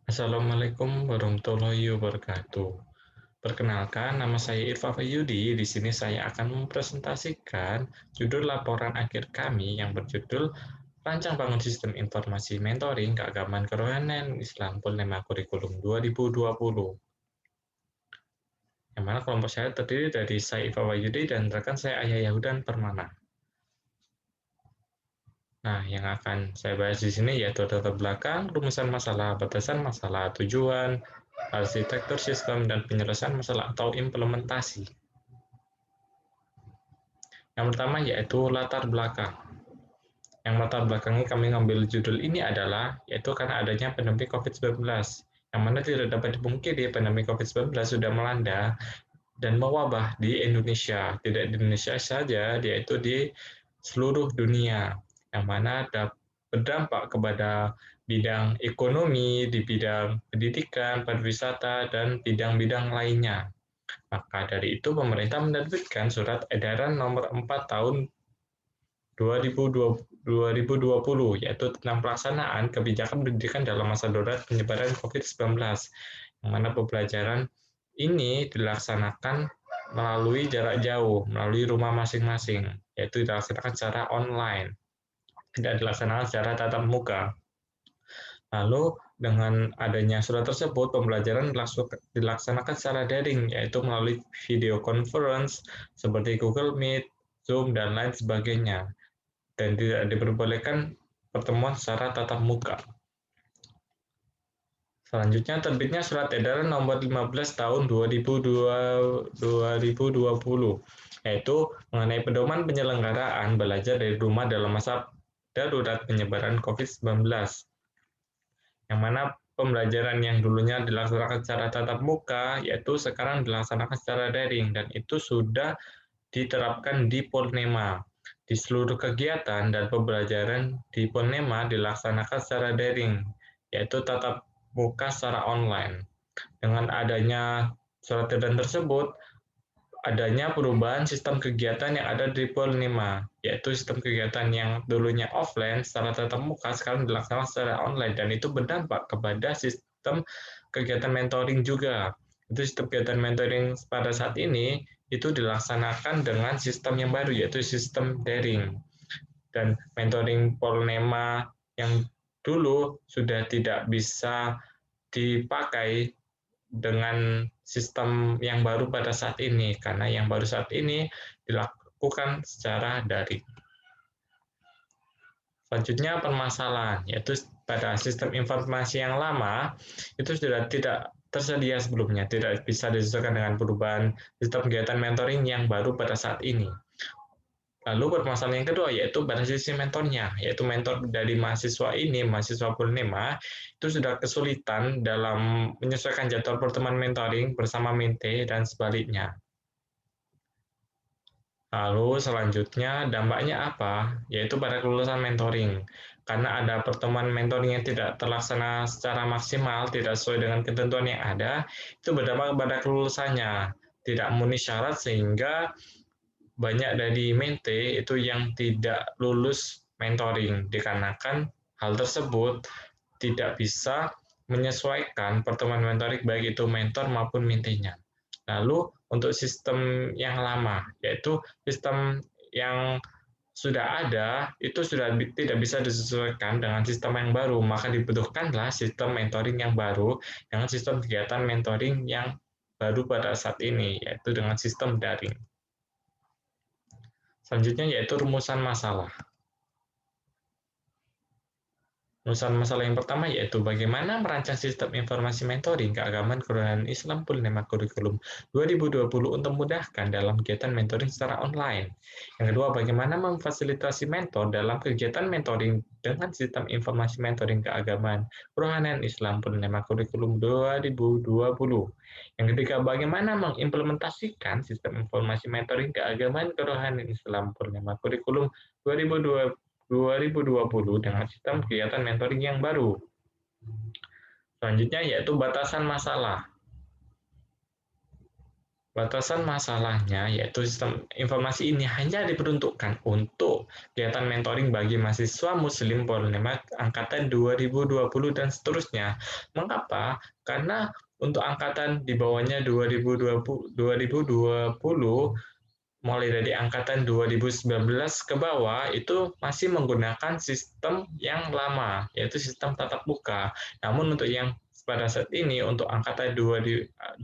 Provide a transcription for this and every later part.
Assalamualaikum warahmatullahi wabarakatuh. Perkenalkan, nama saya Irfa Fayyudi. Di sini saya akan mempresentasikan judul laporan akhir kami yang berjudul Rancang Bangun Sistem Informasi Mentoring Keagamaan Kerohanian Islam Purnama Kurikulum 2020. Yang mana kelompok saya terdiri dari saya Irfa Fayyudi dan rekan saya Ayah Yahudan Permana. Nah, yang akan saya bahas di sini yaitu latar belakang, rumusan masalah, batasan masalah, tujuan, arsitektur sistem, dan penyelesaian masalah atau implementasi. Yang pertama yaitu latar belakang. Yang latar belakangnya kami ngambil judul ini adalah yaitu karena adanya pandemi COVID-19, yang mana tidak dapat dipungkiri pandemi COVID-19 sudah melanda dan mewabah di Indonesia. Tidak di Indonesia saja, yaitu di seluruh dunia, yang mana berdampak kepada bidang ekonomi, di bidang pendidikan, pariwisata, dan bidang-bidang lainnya. Maka dari itu, pemerintah menerbitkan Surat Edaran Nomor 4 Tahun 2020, yaitu tentang pelaksanaan kebijakan pendidikan dalam masa darurat penyebaran COVID-19, yang mana pembelajaran ini dilaksanakan melalui jarak jauh, melalui rumah masing-masing, yaitu dilaksanakan secara online, tidak dilaksanakan secara tatap muka. Lalu dengan adanya surat tersebut, pembelajaran dilaksanakan secara daring, yaitu melalui video conference seperti Google Meet, Zoom, dan lain sebagainya. Dan tidak diperbolehkan pertemuan secara tatap muka. Selanjutnya terbitnya Surat Edaran Nomor 15 Tahun 2020, yaitu mengenai pedoman penyelenggaraan belajar dari rumah dalam masa darurat penyebaran COVID-19, yang mana pembelajaran yang dulunya dilaksanakan secara tatap muka, yaitu sekarang dilaksanakan secara daring, dan itu sudah diterapkan di Purnema. Di seluruh kegiatan dan pembelajaran di Purnema dilaksanakan secara daring, yaitu tatap muka secara online. Dengan adanya surat edaran tersebut, adanya perubahan sistem kegiatan yang ada di Purnema, yaitu sistem kegiatan yang dulunya offline secara tatap muka sekarang dilaksanakan secara online, dan itu berdampak kepada sistem kegiatan mentoring juga. Itu sistem kegiatan mentoring pada saat ini itu dilaksanakan dengan sistem yang baru, yaitu sistem daring. Dan mentoring Purnema yang dulu sudah tidak bisa dipakai dengan sistem yang baru pada saat ini, karena yang baru saat ini dilakukan secara daring. Selanjutnya permasalahan, yaitu pada sistem informasi yang lama itu sudah tidak tersedia sebelumnya, tidak bisa disesuaikan dengan perubahan sistem kegiatan mentoring yang baru pada saat ini. Lalu permasalahan yang kedua yaitu pada sisi mentornya, yaitu mentor dari mahasiswa ini, mahasiswa Purnema, itu sudah kesulitan dalam menyesuaikan jadwal pertemuan mentoring bersama Mente dan sebaliknya. Lalu selanjutnya dampaknya apa? Yaitu pada kelulusan mentoring. Karena ada pertemuan mentoring yang tidak terlaksana secara maksimal, tidak sesuai dengan ketentuan yang ada, itu berdampak pada kelulusannya. Tidak memenuhi syarat sehingga banyak dari mente itu yang tidak lulus mentoring dikarenakan hal tersebut tidak bisa menyesuaikan pertemuan mentoring baik itu mentor maupun mentenya. Lalu untuk sistem yang lama, yaitu sistem yang sudah ada itu sudah tidak bisa disesuaikan dengan sistem yang baru, maka dibutuhkanlah sistem mentoring yang baru dengan sistem kegiatan mentoring yang baru pada saat ini, yaitu dengan sistem daring. Selanjutnya yaitu rumusan masalah. Rumusan masalah yang pertama yaitu bagaimana merancang sistem informasi mentoring keagamaan kerohanian Islam Purnama Kurikulum 2020 untuk memudahkan dalam kegiatan mentoring secara online. Yang kedua, bagaimana memfasilitasi mentor dalam kegiatan mentoring dengan sistem informasi mentoring keagamaan kerohanian Islam Purnama Kurikulum 2020. Yang ketiga, bagaimana mengimplementasikan sistem informasi mentoring keagamaan kerohanian Islam Purnama Kurikulum 2020 dengan sistem kegiatan mentoring yang baru. Selanjutnya yaitu batasan masalah. Batasan masalahnya yaitu sistem informasi ini hanya diperuntukkan untuk kegiatan mentoring bagi mahasiswa Muslim Polonema angkatan 2020 dan seterusnya. Mengapa? Karena untuk angkatan di bawahnya 2020 mulai dari angkatan 2019 ke bawah itu masih menggunakan sistem yang lama, yaitu sistem tatap muka. Namun untuk yang pada saat ini, untuk angkatan 2020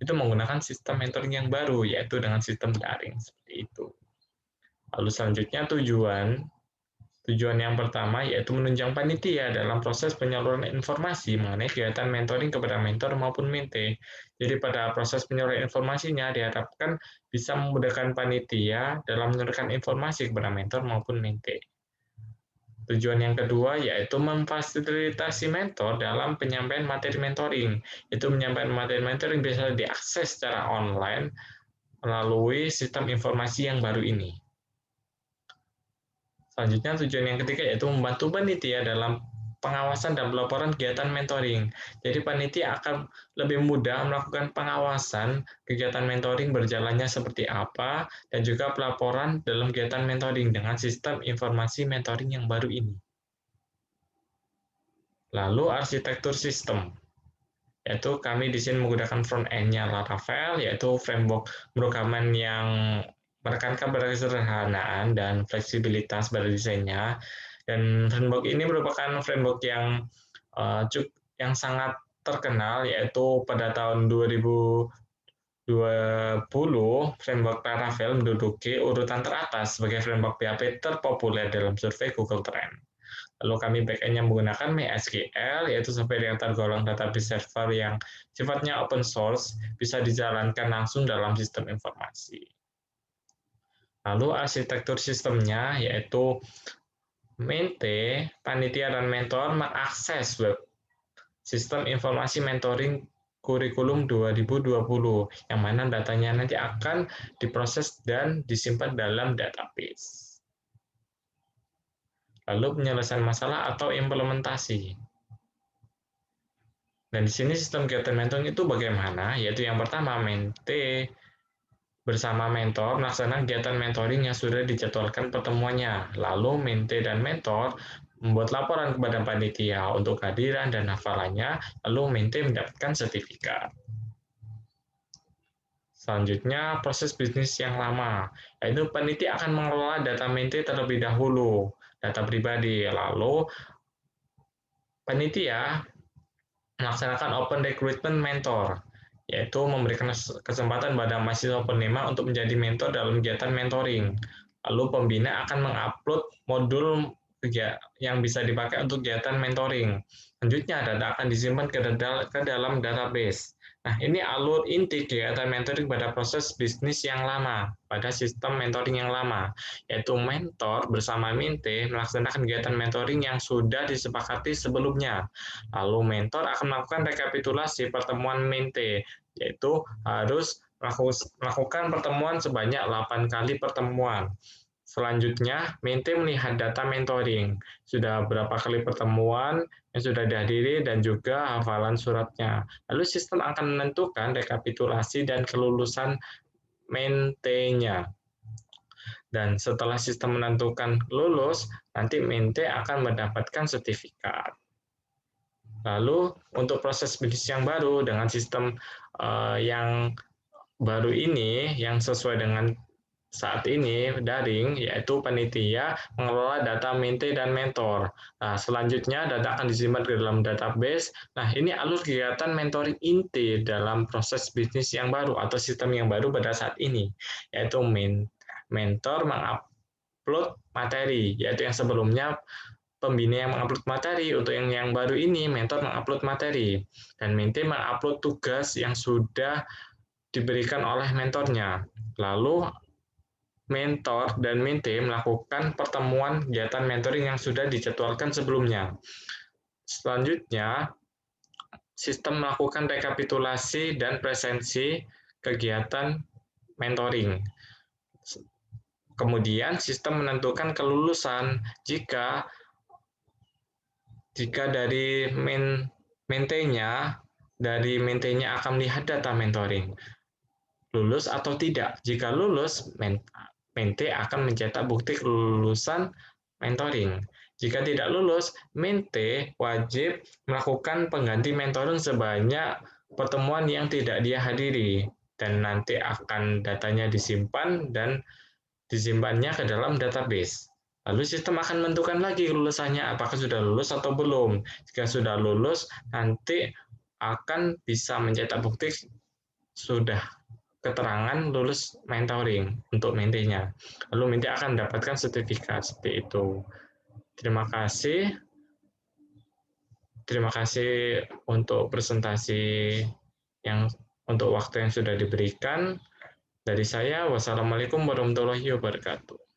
itu menggunakan sistem mentoring yang baru, yaitu dengan sistem daring, seperti itu. Lalu selanjutnya Tujuan yang pertama yaitu menunjang panitia dalam proses penyaluran informasi mengenai kegiatan mentoring kepada mentor maupun mente. Jadi pada proses penyaluran informasinya diharapkan bisa memudahkan panitia dalam menyalurkan informasi kepada mentor maupun mente. Tujuan yang kedua yaitu memfasilitasi mentor dalam penyampaian materi mentoring. Itu menyampaikan materi mentoring bisa diakses secara online melalui sistem informasi yang baru ini. Selanjutnya tujuan yang ketiga yaitu membantu panitia dalam pengawasan dan pelaporan kegiatan mentoring. Jadi panitia akan lebih mudah melakukan pengawasan kegiatan mentoring berjalannya seperti apa dan juga pelaporan dalam kegiatan mentoring dengan sistem informasi mentoring yang baru ini. Lalu arsitektur sistem, yaitu kami di sini menggunakan front end-nya Laravel, yaitu framework pemrograman yang menekankan pada kesederhanaan dan fleksibilitas pada desainnya. Dan framework ini merupakan framework yang sangat terkenal, yaitu pada tahun 2020 framework Laravel menduduki urutan teratas sebagai framework PHP terpopuler dalam survei Google Trends. Lalu kami backend-nya menggunakan MySQL, yaitu sebagai yang tergolong database server yang sifatnya open source, bisa dijalankan langsung dalam sistem informasi. Lalu arsitektur sistemnya, yaitu mente, panitia, dan mentor mengakses web sistem informasi mentoring kurikulum 2020, yang mana datanya nanti akan diproses dan disimpan dalam database. Lalu penyelesaian masalah atau implementasi. Dan di sini sistem kegiatan mentoring itu bagaimana? Yaitu yang pertama, mente bersama mentor melaksanakan kegiatan mentoring yang sudah dijadwalkan pertemuannya. Lalu mente dan mentor membuat laporan kepada panitia untuk kehadiran dan hafalannya, lalu mente mendapatkan sertifikat. Selanjutnya, proses bisnis yang lama, yaitu panitia akan mengelola data mente terlebih dahulu, data pribadi, lalu panitia melaksanakan open recruitment mentor, yaitu memberikan kesempatan pada mahasiswa penerima untuk menjadi mentor dalam kegiatan mentoring. Lalu pembina akan mengupload modul yang bisa dipakai untuk kegiatan mentoring. Selanjutnya, data akan disimpan ke dalam database. Nah, ini alur inti kegiatan mentoring pada proses bisnis yang lama, pada sistem mentoring yang lama, yaitu mentor bersama mente melaksanakan kegiatan mentoring yang sudah disepakati sebelumnya. Lalu mentor akan melakukan rekapitulasi pertemuan mente, yaitu harus melakukan pertemuan sebanyak 8 kali pertemuan. Selanjutnya, mente melihat data mentoring, sudah berapa kali pertemuan yang sudah dihadiri dan juga hafalan suratnya. Lalu sistem akan menentukan rekapitulasi dan kelulusan mente-nya. Dan setelah sistem menentukan lulus, nanti mente akan mendapatkan sertifikat. Lalu untuk proses bisnis yang baru dengan sistem yang baru ini, yang sesuai dengan saat ini daring, yaitu panitia mengelola data mente dan mentor. Nah, selanjutnya data akan disimpan ke dalam database. Nah, ini alur kegiatan mentoring inti dalam proses bisnis yang baru atau sistem yang baru pada saat ini, yaitu mentor mengupload materi, yaitu yang sebelumnya pembina yang mengupload materi. Untuk yang baru ini, mentor mengupload materi, dan mente mengupload tugas yang sudah diberikan oleh mentornya. Lalu mentor dan mente melakukan pertemuan kegiatan mentoring yang sudah dijadwalkan sebelumnya. Selanjutnya, sistem melakukan rekapitulasi dan presensi kegiatan mentoring. Kemudian sistem menentukan kelulusan jika dari mentenya akan melihat data mentoring. lulus atau tidak. Jika lulus, Mente akan mencetak bukti kelulusan mentoring. Jika tidak lulus, Mente wajib melakukan pengganti mentoring sebanyak pertemuan yang tidak dia hadiri, dan nanti akan datanya disimpan dan disimpannya ke dalam database. Lalu sistem akan menentukan lagi kelulusannya, apakah sudah lulus atau belum. Jika sudah lulus, nanti akan bisa mencetak bukti sudah keterangan lulus mentoring untuk mentinya. Lalu menti akan mendapatkan sertifikat seperti itu. Terima kasih. Terima kasih untuk presentasi yang untuk waktu yang sudah diberikan. Dari saya, wassalamualaikum warahmatullahi wabarakatuh.